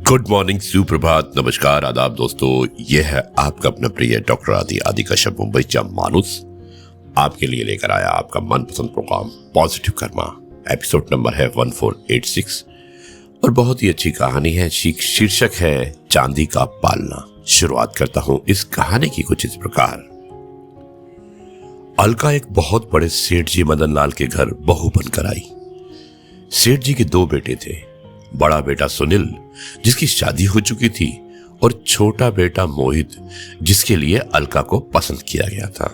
Good morning, सुप्रभात, नमस्कार, आदाब दोस्तों। यह है आपका अपना प्रिय डॉक्टर आदि कश्यप मुंबई चा मानुस आपके लिए लेकर आया आपका मनपसंद program positive karma. Episode number है 1486 और बहुत ही अच्छी कहानी है। शीर्षक है चांदी का पालना। शुरुआत करता हूं इस कहानी की कुछ इस प्रकार। अलका एक बहुत बड़े सेठ जी मदन लाल के घर बहू बनकर आई। सेठ जी के दो बेटे थे। बड़ा बेटा सुनील जिसकी शादी हो चुकी थी और छोटा बेटा मोहित जिसके लिए अलका को पसंद किया गया था।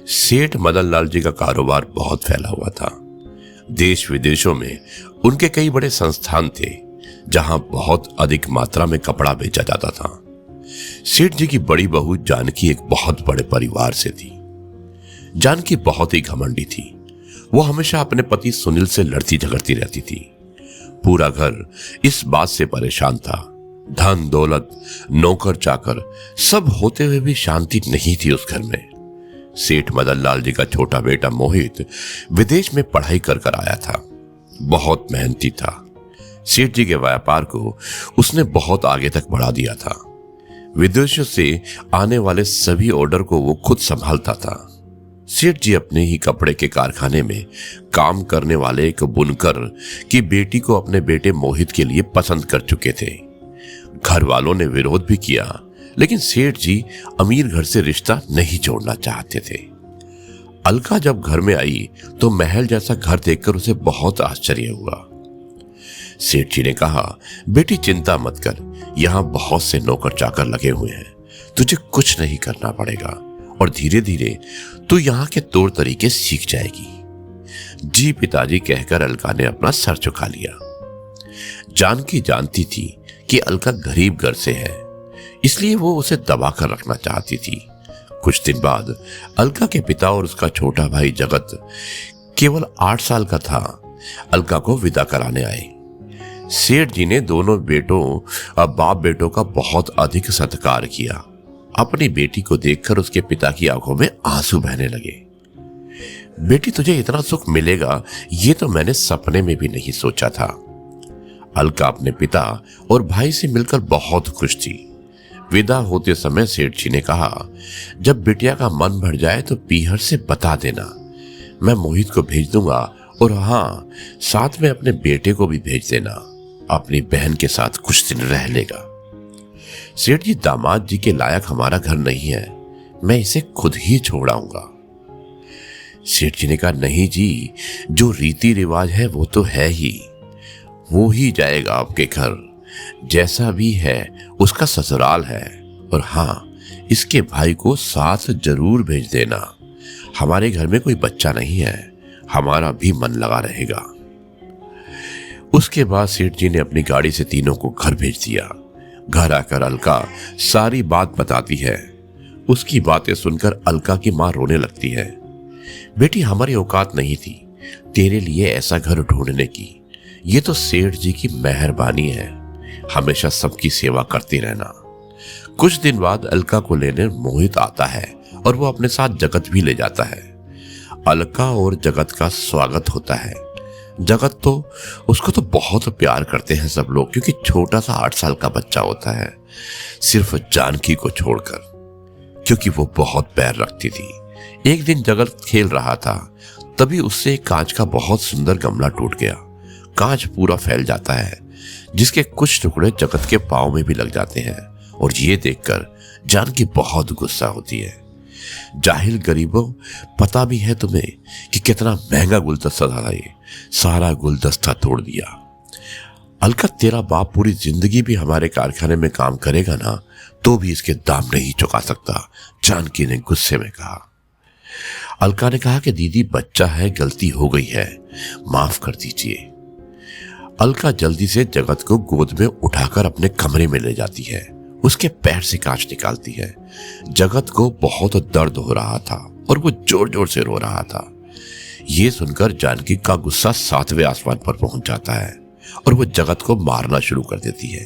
सेठ मदन लाल जी का कारोबार बहुत फैला हुआ था। देश विदेशों में उनके कई बड़े संस्थान थे जहां बहुत अधिक मात्रा में कपड़ा बेचा जाता था। सेठ जी की बड़ी बहू जानकी एक बहुत बड़े परिवार से थी। जानकी बहुत ही घमंडी थी। वो हमेशा अपने पति सुनील से लड़ती झगड़ती रहती थी। पूरा घर इस बात से परेशान था। धन दौलत, नौकर चाकर सब होते हुए भी शांति नहीं थी उस घर में। सेठ मदन लाल जी का छोटा बेटा मोहित विदेश में पढ़ाई कर कर आया था। बहुत मेहनती था। सेठ जी के व्यापार को उसने बहुत आगे तक बढ़ा दिया था। विदेशों से आने वाले सभी ऑर्डर को वो खुद संभालता था। सेठ जी अपने ही कपड़े के कारखाने में काम करने वाले एक बुनकर की बेटी को अपने बेटे मोहित के लिए पसंद कर चुके थे। घर वालों ने विरोध भी किया, लेकिन सेठ जी अमीर घर से रिश्ता नहीं जोड़ना चाहते थे। अलका जब घर में आई तो महल जैसा घर देखकर उसे बहुत आश्चर्य हुआ। सेठ जी ने कहा, बेटी चिंता मत कर, यहां बहुत से नौकर चाकर लगे हुए हैं, तुझे कुछ नहीं करना पड़ेगा और धीरे धीरे तू यहाँ के तौर तरीके सीख जाएगी। जी पिताजी कहकर अलका ने अपना सर झुका लिया। जानकी जानती थी कि अलका गरीब घर से है, इसलिए वो उसे दबा कर रखना चाहती थी। कुछ दिन बाद अलका के पिता और उसका छोटा भाई जगत केवल 8 साल का था, अलका को विदा कराने आए। सेठ जी ने दोनों बाप बेटों का बहुत अधिक सत्कार किया। अपनी बेटी को देखकर उसके पिता की आंखों में आंसू बहने लगे। बेटी तुझे इतना सुख मिलेगा ये तो मैंने सपने में भी नहीं सोचा था। अलका अपने पिता और भाई से मिलकर बहुत खुश थी। विदा होते समय सेठ जी ने कहा, जब बिटिया का मन भर जाए तो पीहर से बता देना, मैं मोहित को भेज दूंगा और हाँ, साथ में अपने बेटे को भी भेज देना, अपनी बहन के साथ कुछ दिन रह लेगा। सेठ जी, दामाद जी के लायक हमारा घर नहीं है, मैं इसे खुद ही छोड़ आऊंगा। सेठ जी ने कहा, नहीं जी, जो रीति रिवाज है वो तो है ही, वो ही जाएगा आपके घर। जैसा भी है उसका ससुराल है और हाँ, इसके भाई को साथ जरूर भेज देना। हमारे घर में कोई बच्चा नहीं है, हमारा भी मन लगा रहेगा। उसके बाद सेठ जी ने अपनी गाड़ी से तीनों को घर भेज दिया। घर आकर अलका सारी बात बताती है। उसकी बातें सुनकर अलका की मां रोने लगती है। बेटी, हमारी औकात नहीं थी तेरे लिए ऐसा घर ढूंढने की, ये तो सेठ जी की मेहरबानी है, हमेशा सबकी सेवा करती रहना। कुछ दिन बाद अलका को लेने मोहित आता है और वो अपने साथ जगत भी ले जाता है। अलका और जगत का स्वागत होता है। जगत तो उसको तो बहुत प्यार करते हैं सब लोग, क्योंकि छोटा सा 8 साल का बच्चा होता है, सिर्फ जानकी को छोड़कर, क्योंकि वो बहुत पैर रखती थी। एक दिन जगत खेल रहा था, तभी उससे एक कांच का बहुत सुंदर गमला टूट गया। कांच पूरा फैल जाता है, जिसके कुछ टुकड़े जगत के पांव में भी लग जाते हैं और ये देखकर जानकी बहुत गुस्सा होती है। जाहिल गरीबों, पता भी है तुम्हें कि कितना महंगा गुलदस्ता था ये, सारा गुलदस्ता तोड़ दिया। अलका, तेरा बाप पूरी जिंदगी भी हमारे कारखाने में काम करेगा ना, तो भी इसके दाम नहीं चुका सकता, जानकी ने गुस्से में कहा। अलका ने कहा कि दीदी, बच्चा है, गलती हो गई है, माफ कर दीजिए। अलका जल्दी से जगत को गोद में उठाकर अपने कमरे में ले जाती है। उसके पैर से कांच निकालती है। जगत को बहुत दर्द हो रहा था और वो जोर जोर से रो रहा था। ये सुनकर जानकी का गुस्सा 7वें आसमान पर पहुंच जाता है और वो जगत को मारना शुरू कर देती है।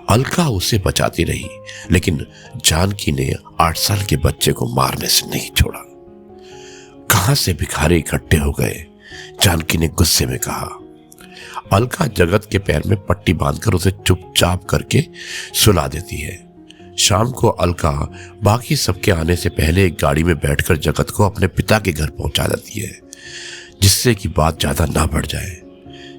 अलका उसे बचाती रही, लेकिन जानकी ने 8 साल के बच्चे को मारने से नहीं छोड़ा। कहां से भिखारी इकट्ठे हो गए, जानकी ने गुस्से में कहा। अलका जगत के पैर में पट्टी बांधकर उसे चुपचाप करके सुला देती है। शाम को अलका बाकी सबके आने से पहले एक गाड़ी में बैठकर जगत को अपने पिता के घर पहुंचा देती है, जिससे कि बात ज्यादा ना बढ़ जाए।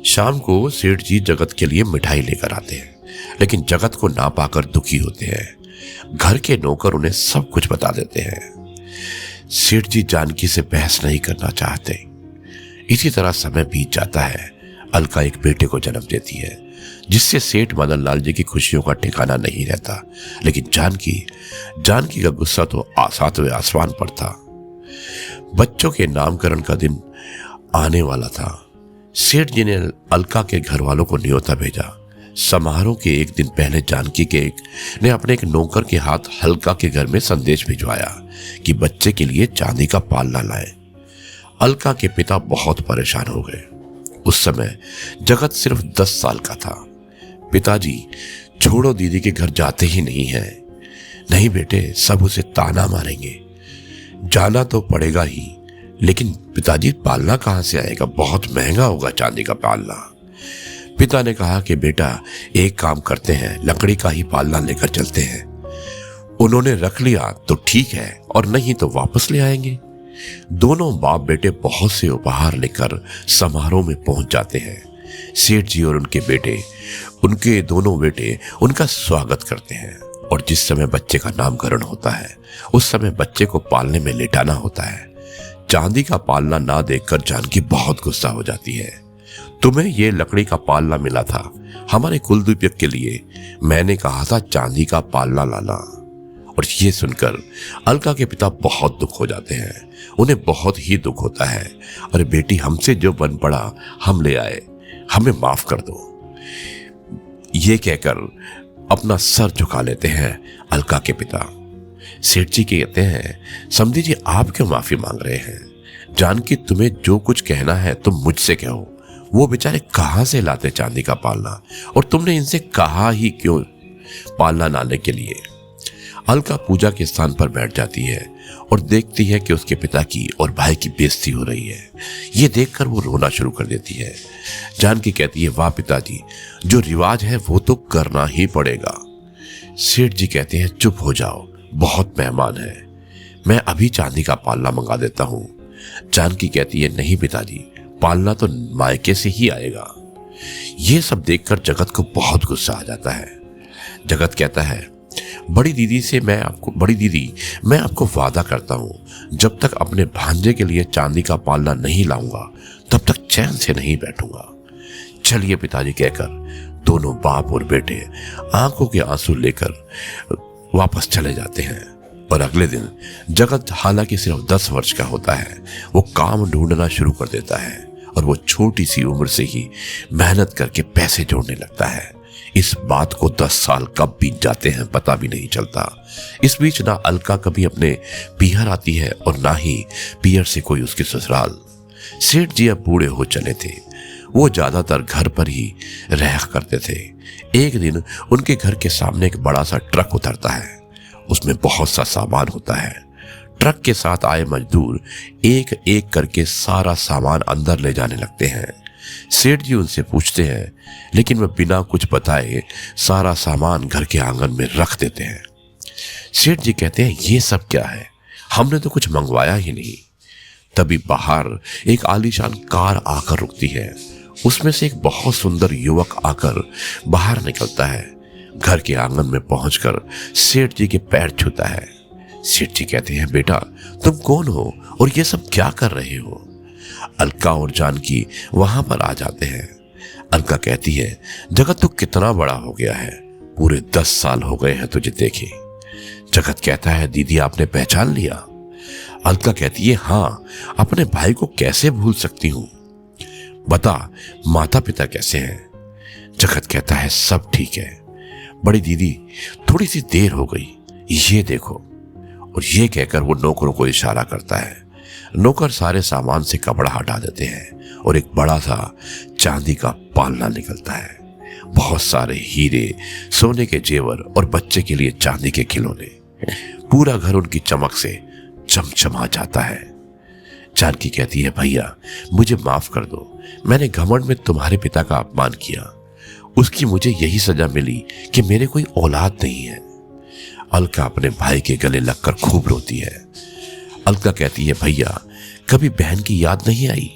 शाम को सेठ जी जगत के लिए मिठाई लेकर आते हैं, लेकिन जगत को ना पाकर दुखी होते हैं। घर के नौकर उन्हें सब कुछ बता देते हैं। सेठ जी जानकी से बहस नहीं करना चाहते। इसी तरह समय बीत जाता है। अलका एक बेटे को जन्म देती है, जिससे सेठ मदन लाल जी की खुशियों का ठिकाना नहीं रहता। लेकिन जानकी का गुस्सा तो सातवें आसमान पर था। बच्चों के नामकरण का दिन आने वाला था। सेठ जी ने अलका के घर वालों को न्योता भेजा। समारोह के एक दिन पहले जानकी ने अपने एक नौकर के हाथ अलका के घर में संदेश भिजवाया कि बच्चे के लिए चांदी का पालना लाए। अलका के पिता बहुत परेशान हो गए। उस समय जगत सिर्फ 10 साल का था। पिताजी, छोड़ो, दीदी के घर जाते ही नहीं है। नहीं बेटे, सब उसे ताना मारेंगे। जाना तो पड़ेगा ही, लेकिन पिताजी पालना कहां से आएगा? बहुत महंगा होगा चांदी का पालना। पिता ने कहा कि बेटा, एक काम करते हैं, लकड़ी का ही पालना लेकर चलते हैं। उन्होंने रख लिया तो ठीक है, और नहीं तो वापस ले आएंगे। दोनों बाप बेटे बहुत से उपहार लेकर समारोह में पहुंच जाते हैं। सेठ जी और उनके दोनों बेटे उनका स्वागत करते हैं, और जिस समय बच्चे का नामकरण होता है उस समय बच्चे को पालने में लेटाना होता है। चांदी का पालना ना देखकर जानकी बहुत गुस्सा हो जाती है। तुम्हें ये लकड़ी का पालना मिला था हमारे कुलदीपक के लिए। मैंने कहा था चांदी का पालना लाना। और ये सुनकर अलका के पिता बहुत दुख हो जाते हैं। उन्हें बहुत ही दुख होता है। अरे बेटी, हमसे जो बन पड़ा हम ले आए, हमें माफ कर दो। ये कहकर अपना सर झुका लेते हैं अलका के पिता। सेठ जी कहते हैं, समधी जी, आप क्यों माफी मांग रहे हैं? जानकी, तुम्हें जो कुछ कहना है तुम मुझसे कहो। वो बेचारे कहां से लाते चांदी का पालना, और तुमने इनसे कहा ही क्यों पालना लाने के लिए? अलका पूजा के स्थान पर बैठ जाती है और देखती है कि उसके पिता की और भाई की बेइज्जती हो रही है। ये देखकर वो रोना शुरू कर देती है। जानकी कहती है, वाह पिताजी, जो रिवाज है वो तो करना ही पड़ेगा। सेठ जी कहते हैं, चुप हो जाओ, बहुत मेहमान है, मैं अभी चांदी का पालना मंगा देता हूं। जानकी कहती है, नहीं पिताजी, पालना तो मायके से ही आएगा। ये सब देखकर जगत को बहुत गुस्सा आ जाता है। जगत कहता है, बड़ी दीदी, मैं आपको वादा करता हूं, जब तक अपने भांजे के लिए चांदी का पालना नहीं लाऊंगा तब तक चैन से नहीं बैठूंगा। चलिए पिताजी, कहकर दोनों बाप और बेटे आंखों के आंसू लेकर वापस चले जाते हैं। और अगले दिन जगत, हालांकि सिर्फ 10 वर्ष का होता है, वो काम ढूंढना शुरू कर देता है, और वो छोटी सी उम्र से ही मेहनत करके पैसे जोड़ने लगता है। इस बात को 10 साल कब बीत जाते हैं पता भी नहीं चलता। इस बीच ना अलका कभी अपने पीहर आती है और ना ही पीहर से कोई उसके ससुराल। सेठ जी अब बूढ़े हो चले थे। वो ज्यादातर घर पर ही रहा करते थे। एक दिन उनके घर के सामने एक बड़ा सा ट्रक उतरता है। उसमें बहुत सा सामान होता है। ट्रक के साथ आए मजदूर एक एक करके सारा सामान अंदर ले जाने लगते हैं। सेठ जी उनसे पूछते हैं, लेकिन वे बिना कुछ बताए सारा सामान घर के आंगन में रख देते हैं। सेठ जी कहते हैं, ये सब क्या है? हमने तो कुछ मंगवाया ही नहीं। तभी बाहर एक आलीशान कार आकर रुकती है। उसमें से एक बहुत सुंदर युवक आकर बाहर निकलता है। घर के आंगन में पहुंचकर सेठ जी के पैर छूता है। सेठ जी कहते हैं, बेटा, तुम कौन हो और ये सब क्या कर रहे हो? अलका और जानकी वहां पर आ जाते हैं। अलका कहती है, जगत तो कितना बड़ा हो गया है, पूरे 10 साल हो गए हैं तुझे देखे। जगत कहता है, दीदी आपने पहचान लिया? अलका कहती है, हाँ, अपने भाई को कैसे भूल सकती हूं। बता, माता पिता कैसे हैं? जगत कहता है, सब ठीक है। बड़ी दीदी, थोड़ी सी देर हो गई, ये देखो। और ये कहकर वो नौकरों को इशारा करता है। नौकर सारे सामान से कपड़ा हटा देते हैं और एक बड़ा सा चांदी का पालना निकलता है। बहुत सारे हीरे, सोने के जेवर और बच्चे के लिए चांदी के खिलौने। पूरा घर उनकी चमक से चमचमा जाता है। जानकी कहती है, भैया मुझे माफ कर दो, मैंने घमंड में तुम्हारे पिता का अपमान किया, उसकी मुझे यही सजा मिली कि मेरे कोई औलाद नहीं है। अलका अपने भाई के गले लगकर खूब रोती है। अलका कहती है, भैया कभी बहन की याद नहीं आई?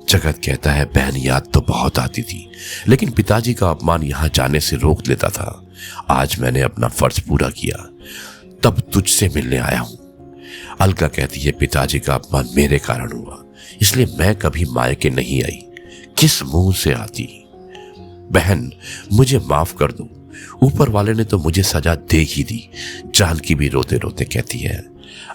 जगत कहता है, बहन याद तो बहुत आती थी, लेकिन पिताजी का अपमान यहां जाने से रोक लेता था। आज मैंने अपना फर्ज पूरा किया, तब तुझसे मिलने आया हूं। अलका कहती है, पिताजी का अपमान मेरे कारण हुआ, इसलिए मैं कभी मायके नहीं आई, किस मुंह से आती? बहन मुझे माफ कर दो, ऊपर वाले ने तो मुझे सजा दे ही दी। जानकी भी रोते रोते कहती है।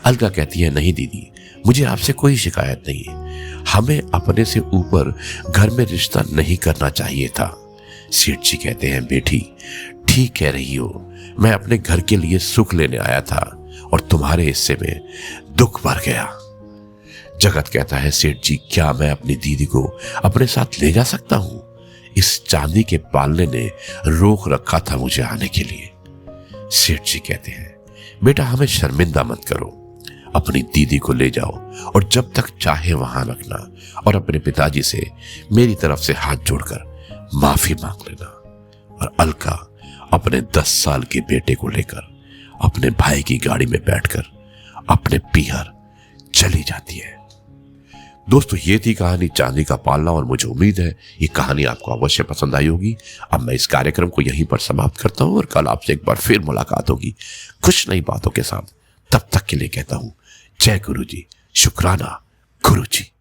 अलका कहती है, नहीं दीदी, मुझे आपसे कोई शिकायत नहीं है, हमें अपने से ऊपर घर में रिश्ता नहीं करना चाहिए था। सेठ जी कहते हैं, बेटी ठीक कह रही हो, मैं अपने घर के लिए सुख लेने आया था और तुम्हारे हिस्से में दुख भर गया। जगत कहता है, सेठ जी क्या मैं अपनी दीदी को अपने साथ ले जा सकता हूं? इस चांदी के पालने ने रोक रखा था मुझे आने के लिए। सेठ जी कहते हैं, बेटा हमें शर्मिंदा मत करो, अपनी दीदी को ले जाओ और जब तक चाहे वहां रखना, और अपने पिताजी से मेरी तरफ से हाथ जोड़कर माफी मांग लेना। और अलका अपने 10 साल के बेटे को लेकर अपने भाई की गाड़ी में बैठकर अपने पीहर चली जाती है। दोस्तों ये थी कहानी चांदी का पालना, और मुझे उम्मीद है ये कहानी आपको अवश्य पसंद आई होगी। अब मैं इस कार्यक्रम को यहीं पर समाप्त करता हूं और कल आपसे एक बार फिर मुलाकात होगी कुछ नई बातों के साथ। तब तक के लिए कहता हूं, जय गुरु जी, शुक्राना गुरु जी।